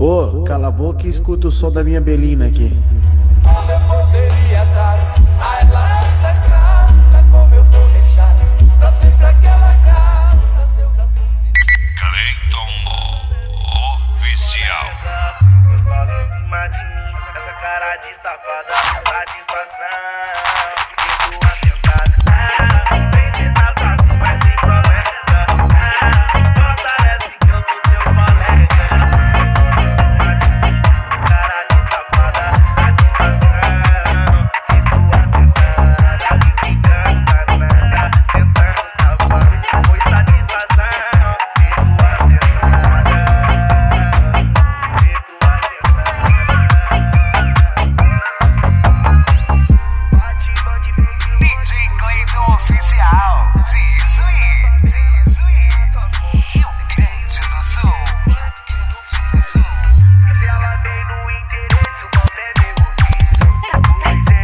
Ô, cala a boca e escuta o som da minha Belina aqui. Como eu poderia dar a ela essa carta? Como eu vou deixar pra sempre aquela calça? Se eu já sofri. Cleiton Oficial. Gostosa em cima de mim, essa cara de safada, satisfação. E tua sentada, vem sentar pra mim, mas sem promessa. Fortalece que eu sou seu colega. Gostosa em cima de mim, cara de safada, satisfação. E tua sentada, ficando danada, sentando safado, foi satisfação. E tua sentada. DJ Cleiton Oficial. Isso aí. Rio Grande do Sul. Se ela vem no interesse, o nome é devolvido. Pois é,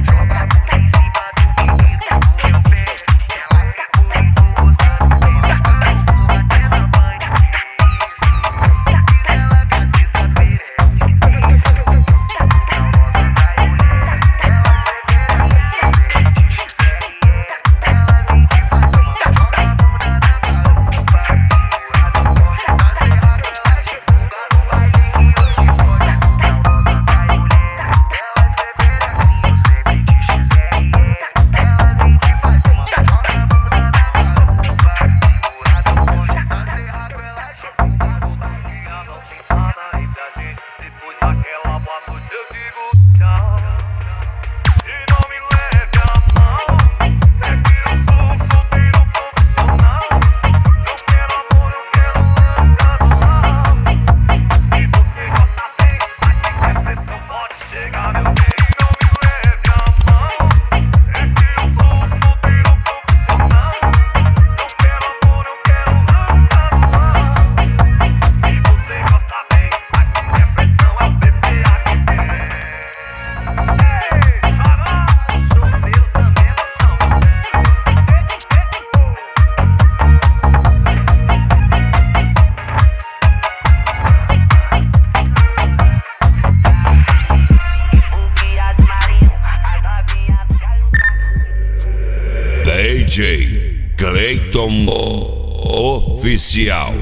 joga a bunda em cima do menino do meu pé. Ela fica comigo gostando desse carro, até na banha. Isso, diz ela que a sexta-feira é isso. Não rosa da mulher, elas preferem assim, XRE. Elas em facinho, joga a bunda na garupa. Empurrada forte, na serra que ela divulga no baile que hoje pode. Não rosa da mulher, elas preferem assim, sempre de XRE. Elas em facinho, joga a bunda na garupa. Empurrada forte, na serra que ela divulga no baile. Eu não pensava entre a gente. Depois daquela boa noite eu digo tchau. E não me leve a mão. É que eu sou solteiro profissional. Eu quero amor, eu quero lance casual. Se você gosta bem, mas se der pressão pode chegar, meu bem. E não me leve a mão. É que eu sou solteiro profissional. Eu quero amor, eu quero lance casual. Se você gosta bem, mas se der pressão é o PPA que tem. Ei, caralho, solteiro também é opção. O que as marinho, as novinhas caiu. DJ Cleiton Oficial.